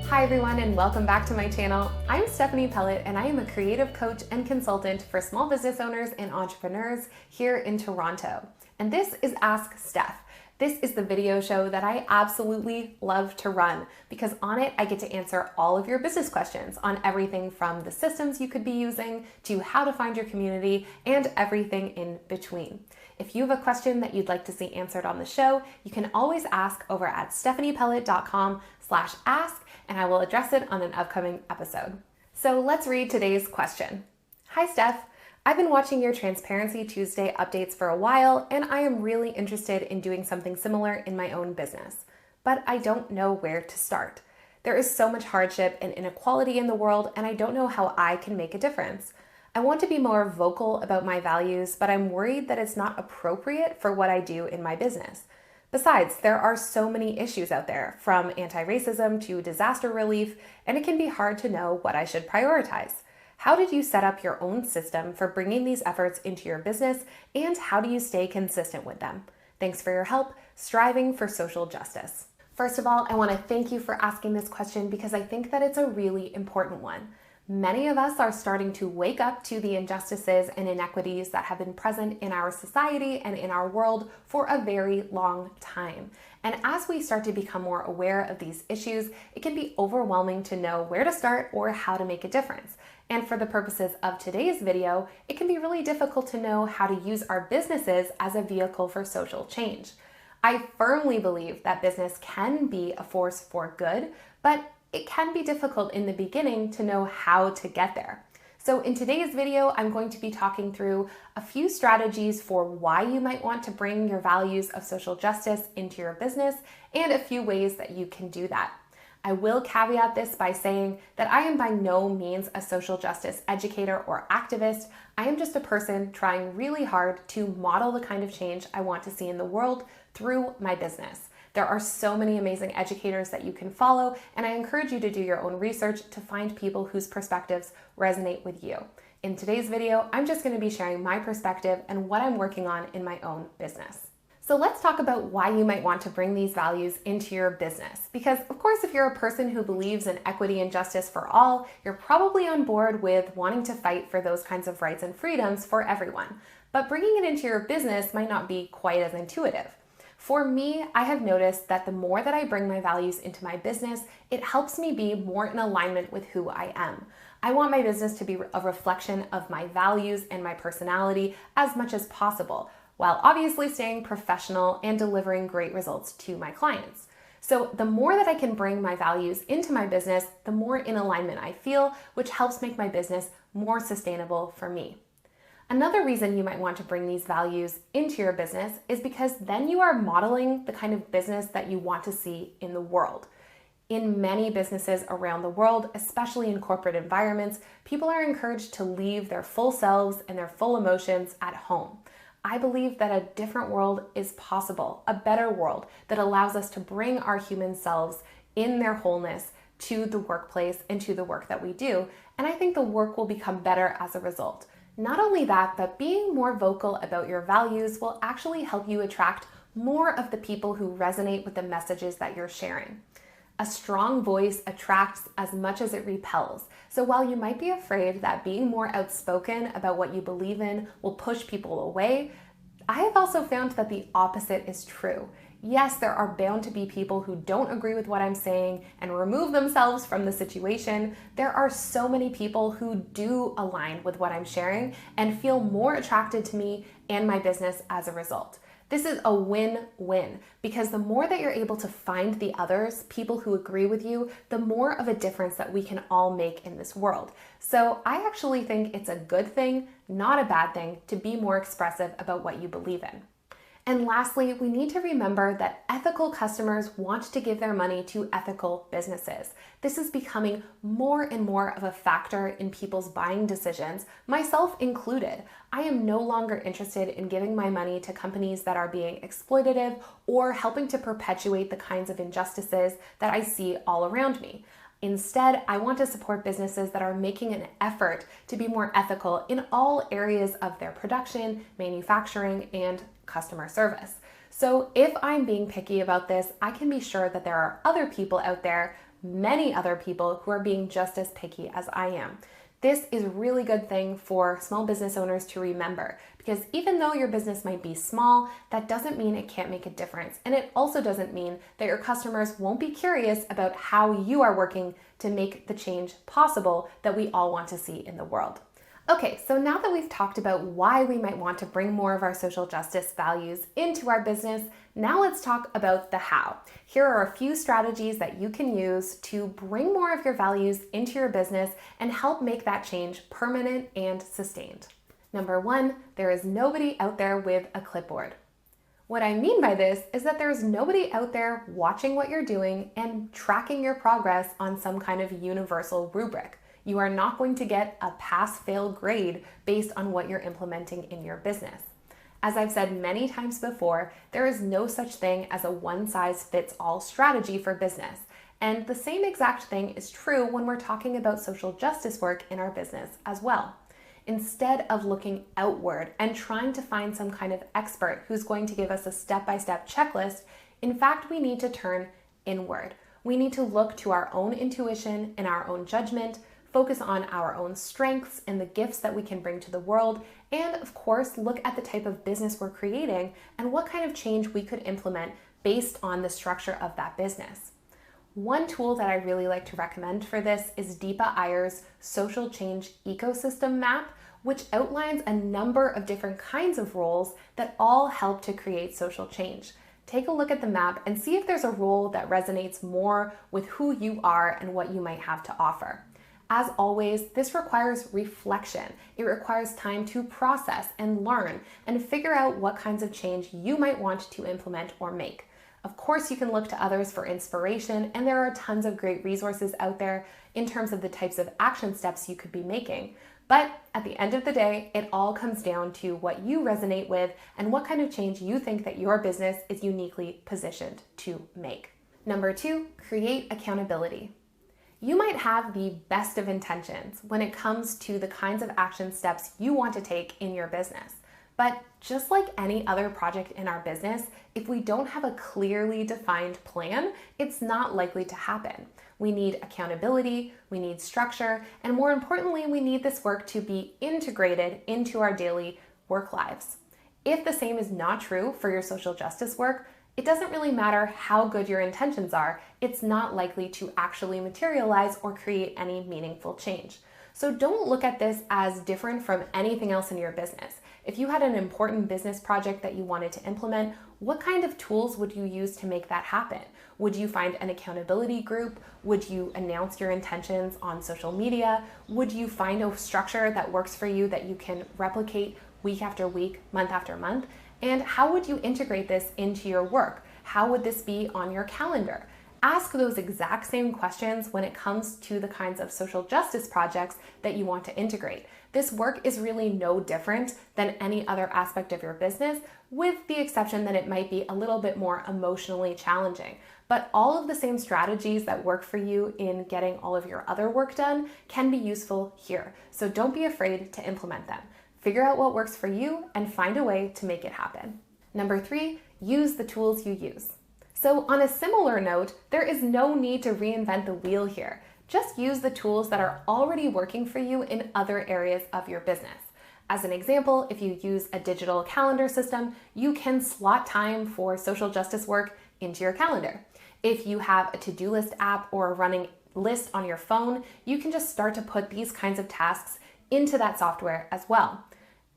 Hi everyone and welcome back to my channel. I'm Stephanie Pellet and I am a creative coach and consultant for small business owners and entrepreneurs here in Toronto. And this is Ask Steph. This is the video show that I absolutely love to run because on it I get to answer all of your business questions on everything from the systems you could be using to how to find your community and everything in between. If you have a question that you'd like to see answered on the show, you can always ask over at stephaniepellet.com/ask and I will address it on an upcoming episode. So let's read today's question. Hi Steph, I've been watching your Transparency Tuesday updates for a while and I am really interested in doing something similar in my own business, but I don't know where to start. There is so much hardship and inequality in the world and I don't know how I can make a difference. I want to be more vocal about my values, but I'm worried that it's not appropriate for what I do in my business. Besides, there are so many issues out there, from anti-racism to disaster relief, and it can be hard to know what I should prioritize. How did you set up your own system for bringing these efforts into your business, and how do you stay consistent with them? Thanks for your help, striving for social justice. First of all, I want to thank you for asking this question because I think that it's a really important one. Many of us are starting to wake up to the injustices and inequities that have been present in our society and in our world for a very long time. And as we start to become more aware of these issues, it can be overwhelming to know where to start or how to make a difference. And for the purposes of today's video, it can be really difficult to know how to use our businesses as a vehicle for social change. I firmly believe that business can be a force for good, but it can be difficult in the beginning to know how to get there. So in today's video, I'm going to be talking through a few strategies for why you might want to bring your values of social justice into your business and a few ways that you can do that. I will caveat this by saying that I am by no means a social justice educator or activist. I am just a person trying really hard to model the kind of change I want to see in the world through my business. There are so many amazing educators that you can follow, and I encourage you to do your own research to find people whose perspectives resonate with you. In today's video, I'm just going to be sharing my perspective and what I'm working on in my own business. So let's talk about why you might want to bring these values into your business. Because of course, if you're a person who believes in equity and justice for all, you're probably on board with wanting to fight for those kinds of rights and freedoms for everyone. But bringing it into your business might not be quite as intuitive. For me, I have noticed that the more that I bring my values into my business, it helps me be more in alignment with who I am. I want my business to be a reflection of my values and my personality as much as possible, while obviously staying professional and delivering great results to my clients. So the more that I can bring my values into my business, the more in alignment I feel, which helps make my business more sustainable for me. Another reason you might want to bring these values into your business is because then you are modeling the kind of business that you want to see in the world. In many businesses around the world, especially in corporate environments, people are encouraged to leave their full selves and their full emotions at home. I believe that a different world is possible, a better world that allows us to bring our human selves in their wholeness to the workplace and to the work that we do. And I think the work will become better as a result. Not only that, but being more vocal about your values will actually help you attract more of the people who resonate with the messages that you're sharing. A strong voice attracts as much as it repels. So while you might be afraid that being more outspoken about what you believe in will push people away, I have also found that the opposite is true. Yes, there are bound to be people who don't agree with what I'm saying and remove themselves from the situation. There are so many people who do align with what I'm sharing and feel more attracted to me and my business as a result. This is a win-win because the more that you're able to find the others, people who agree with you, the more of a difference that we can all make in this world. So I actually think it's a good thing, not a bad thing, to be more expressive about what you believe in. And lastly, we need to remember that ethical customers want to give their money to ethical businesses. This is becoming more and more of a factor in people's buying decisions, myself included. I am no longer interested in giving my money to companies that are being exploitative or helping to perpetuate the kinds of injustices that I see all around me. Instead, I want to support businesses that are making an effort to be more ethical in all areas of their production, manufacturing, and customer service. So if I'm being picky about this, I can be sure that there are other people out there many other people who are being just as picky as I am. This is a really good thing for small business owners to remember, because even though your business might be small, that doesn't mean it can't make a difference. And it also doesn't mean that your customers won't be curious about how you are working to make the change possible that we all want to see in the world. Okay, so now that we've talked about why we might want to bring more of our social justice values into our business, now let's talk about the how. Here are a few strategies that you can use to bring more of your values into your business and help make that change permanent and sustained. Number one, there is nobody out there with a clipboard. What I mean by this is that there's nobody out there watching what you're doing and tracking your progress on some kind of universal rubric. You are not going to get a pass-fail grade based on what you're implementing in your business. As I've said many times before, there is no such thing as a one-size-fits-all strategy for business. And the same exact thing is true when we're talking about social justice work in our business as well. Instead of looking outward and trying to find some kind of expert who's going to give us a step-by-step checklist, in fact, we need to turn inward. We need to look to our own intuition and our own judgment, focus on our own strengths and the gifts that we can bring to the world, and of course, look at the type of business we're creating and what kind of change we could implement based on the structure of that business. One tool that I really like to recommend for this is Deepa Iyer's Social Change Ecosystem Map, which outlines a number of different kinds of roles that all help to create social change. Take a look at the map and see if there's a role that resonates more with who you are and what you might have to offer. As always, this requires reflection. It requires time to process and learn and figure out what kinds of change you might want to implement or make. Of course, you can look to others for inspiration, and there are tons of great resources out there in terms of the types of action steps you could be making. But at the end of the day, it all comes down to what you resonate with and what kind of change you think that your business is uniquely positioned to make. Number two, create accountability. You might have the best of intentions when it comes to the kinds of action steps you want to take in your business. But just like any other project in our business, if we don't have a clearly defined plan, it's not likely to happen. We need accountability, we need structure, and more importantly, we need this work to be integrated into our daily work lives. If the same is not true for your social justice work, it doesn't really matter how good your intentions are, it's not likely to actually materialize or create any meaningful change. So don't look at this as different from anything else in your business. If you had an important business project that you wanted to implement, what kind of tools would you use to make that happen? Would you find an accountability group? Would you announce your intentions on social media? Would you find a structure that works for you that you can replicate week after week, month after month? And how would you integrate this into your work? How would this be on your calendar? Ask those exact same questions when it comes to the kinds of social justice projects that you want to integrate. This work is really no different than any other aspect of your business, with the exception that it might be a little bit more emotionally challenging. But all of the same strategies that work for you in getting all of your other work done can be useful here. So don't be afraid to implement them. Figure out what works for you and find a way to make it happen. Number three, use the tools you use. So on a similar note, there is no need to reinvent the wheel here. Just use the tools that are already working for you in other areas of your business. As an example, if you use a digital calendar system, you can slot time for social justice work into your calendar. If you have a to-do list app or a running list on your phone, you can just start to put these kinds of tasks into that software as well.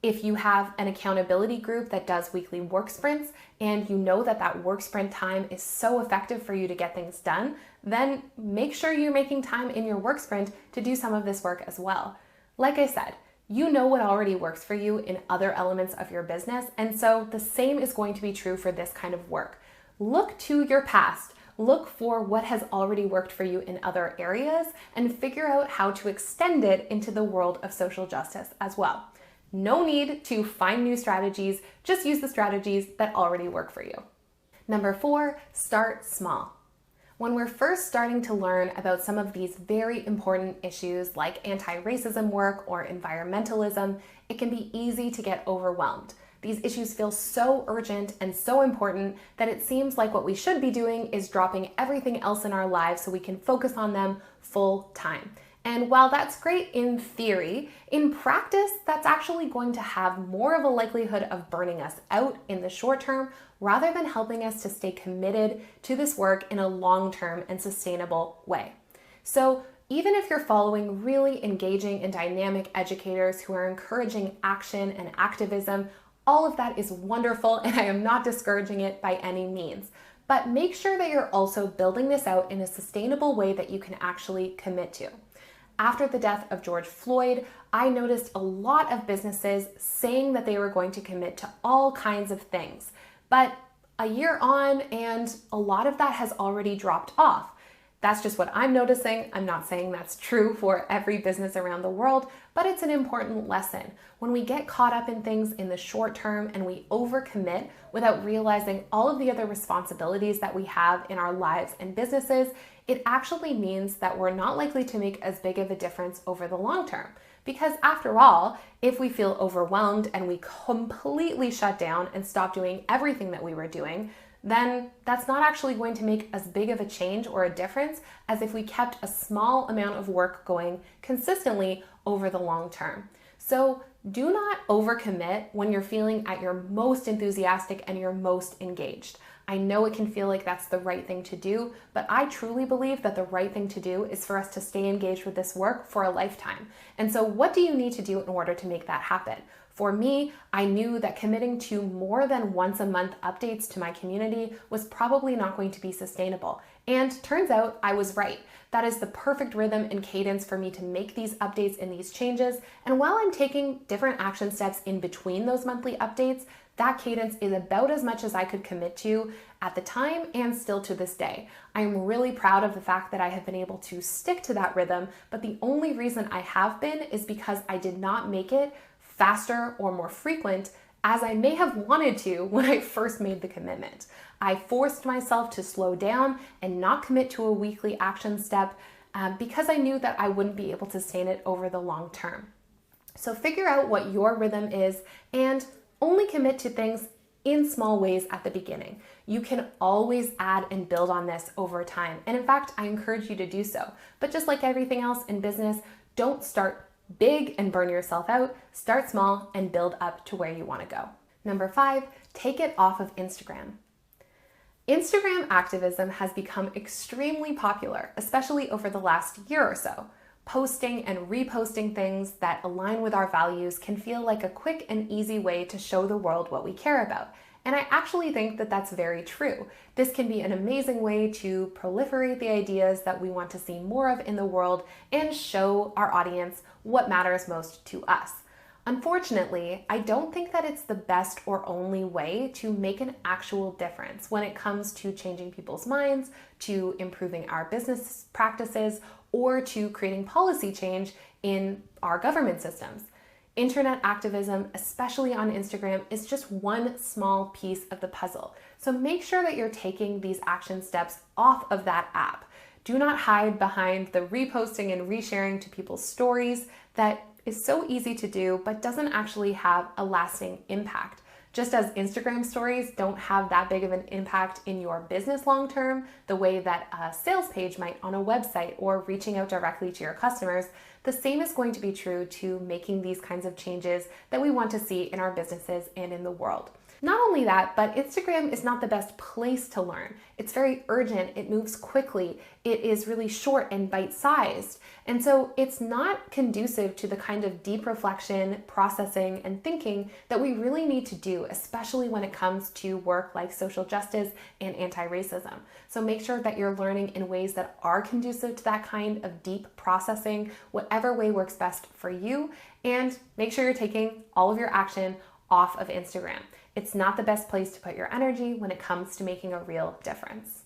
If you have an accountability group that does weekly work sprints and you know that that work sprint time is so effective for you to get things done, then make sure you're making time in your work sprint to do some of this work as well. Like I said, you know what already works for you in other elements of your business, and so the same is going to be true for this kind of work. Look to your past. Look for what has already worked for you in other areas and figure out how to extend it into the world of social justice as well. No need to find new strategies, just use the strategies that already work for you. Number four, start small. When we're first starting to learn about some of these very important issues like anti-racism work or environmentalism, it can be easy to get overwhelmed. These issues feel so urgent and so important that it seems like what we should be doing is dropping everything else in our lives so we can focus on them full time. And while that's great in theory, in practice, that's actually going to have more of a likelihood of burning us out in the short term rather than helping us to stay committed to this work in a long-term and sustainable way. So even if you're following really engaging and dynamic educators who are encouraging action and activism, all of that is wonderful, and I am not discouraging it by any means. But make sure that you're also building this out in a sustainable way that you can actually commit to. After the death of George Floyd, I noticed a lot of businesses saying that they were going to commit to all kinds of things. But a year on, and a lot of that has already dropped off. That's just what I'm noticing. I'm not saying that's true for every business around the world, but it's an important lesson. When we get caught up in things in the short term and we overcommit without realizing all of the other responsibilities that we have in our lives and businesses, it actually means that we're not likely to make as big of a difference over the long term. Because after all, if we feel overwhelmed and we completely shut down and stop doing everything that we were doing, then that's not actually going to make as big of a change or a difference as if we kept a small amount of work going consistently over the long term. So do not overcommit when you're feeling at your most enthusiastic and your most engaged. I know it can feel like that's the right thing to do, but I truly believe that the right thing to do is for us to stay engaged with this work for a lifetime. And so what do you need to do in order to make that happen? For me, I knew that committing to more than once a month updates to my community was probably not going to be sustainable. And turns out I was right. That is the perfect rhythm and cadence for me to make these updates and these changes. And while I'm taking different action steps in between those monthly updates, that cadence is about as much as I could commit to at the time and still to this day. I am really proud of the fact that I have been able to stick to that rhythm, but the only reason I have been is because I did not make it faster or more frequent as I may have wanted to when I first made the commitment. I forced myself to slow down and not commit to a weekly action step because I knew that I wouldn't be able to sustain it over the long term. So figure out what your rhythm is and only commit to things in small ways at the beginning. You can always add and build on this over time. And in fact, I encourage you to do so. But just like everything else in business, don't start big and burn yourself out. Start small and build up to where you want to go. Number 5, take it off of Instagram. Instagram activism has become extremely popular, especially over the last year or so. Posting and reposting things that align with our values can feel like a quick and easy way to show the world what we care about. And I actually think that that's very true. This can be an amazing way to proliferate the ideas that we want to see more of in the world and show our audience what matters most to us. Unfortunately, I don't think that it's the best or only way to make an actual difference when it comes to changing people's minds, to improving our business practices, or to creating policy change in our government systems. Internet activism, especially on Instagram, is just one small piece of the puzzle. So make sure that you're taking these action steps off of that app. Do not hide behind the reposting and resharing to people's stories that is so easy to do, but doesn't actually have a lasting impact. Just as Instagram stories don't have that big of an impact in your business long term, the way that a sales page might on a website or reaching out directly to your customers, the same is going to be true to making these kinds of changes that we want to see in our businesses and in the world. Not only that, but Instagram is not the best place to learn. It's very urgent, it moves quickly, it is really short and bite-sized. And so it's not conducive to the kind of deep reflection, processing, and thinking that we really need to do, especially when it comes to work like social justice and anti-racism. So make sure that you're learning in ways that are conducive to that kind of deep processing, whatever way works best for you, and make sure you're taking all of your action off of Instagram. It's not the best place to put your energy when it comes to making a real difference.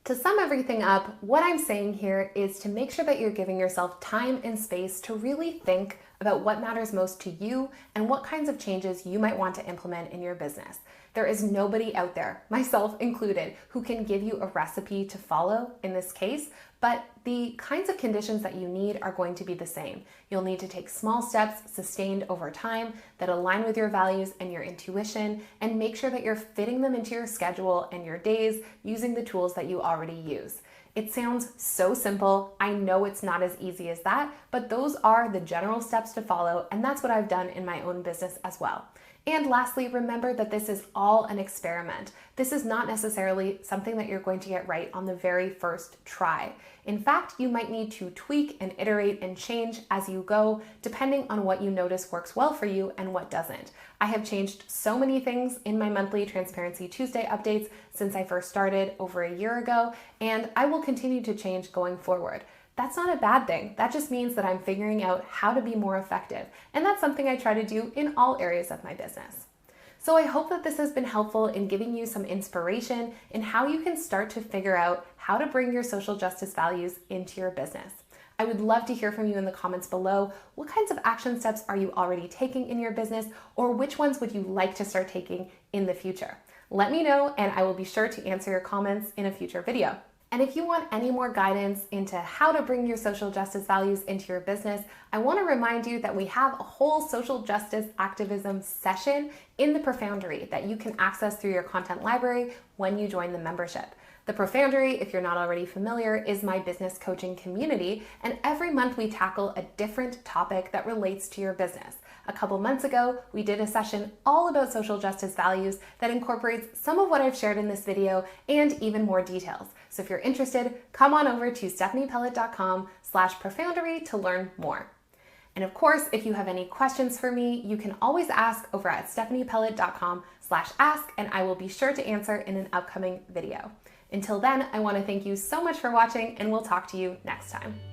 To sum everything up, what I'm saying here is to make sure that you're giving yourself time and space to really think about what matters most to you and what kinds of changes you might want to implement in your business. There is nobody out there, myself included, who can give you a recipe to follow in this case, but the kinds of conditions that you need are going to be the same. You'll need to take small steps sustained over time that align with your values and your intuition, and make sure that you're fitting them into your schedule and your days using the tools that you already use. It sounds so simple. I know it's not as easy as that, but those are the general steps to follow, and that's what I've done in my own business as well. And lastly, remember that this is all an experiment. This is not necessarily something that you're going to get right on the very first try. In fact, you might need to tweak and iterate and change as you go, depending on what you notice works well for you and what doesn't. I have changed so many things in my monthly Transparency Tuesday updates since I first started over a year ago, and I will continue to change going forward. That's not a bad thing. That just means that I'm figuring out how to be more effective. And that's something I try to do in all areas of my business. So I hope that this has been helpful in giving you some inspiration in how you can start to figure out how to bring your social justice values into your business. I would love to hear from you in the comments below. What kinds of action steps are you already taking in your business, or which ones would you like to start taking in the future? Let me know, and I will be sure to answer your comments in a future video. And if you want any more guidance into how to bring your social justice values into your business, I want to remind you that we have a whole social justice activism session in the Profoundry that you can access through your content library when you join the membership. The Profoundry, if you're not already familiar, is my business coaching community, and every month we tackle a different topic that relates to your business. A couple months ago, we did a session all about social justice values that incorporates some of what I've shared in this video and even more details. So if you're interested, come on over to stephaniepellett.com/profoundry to learn more. And of course, if you have any questions for me, you can always ask over at stephaniepellett.com/ask, and I will be sure to answer in an upcoming video. Until then, I want to thank you so much for watching, and we'll talk to you next time.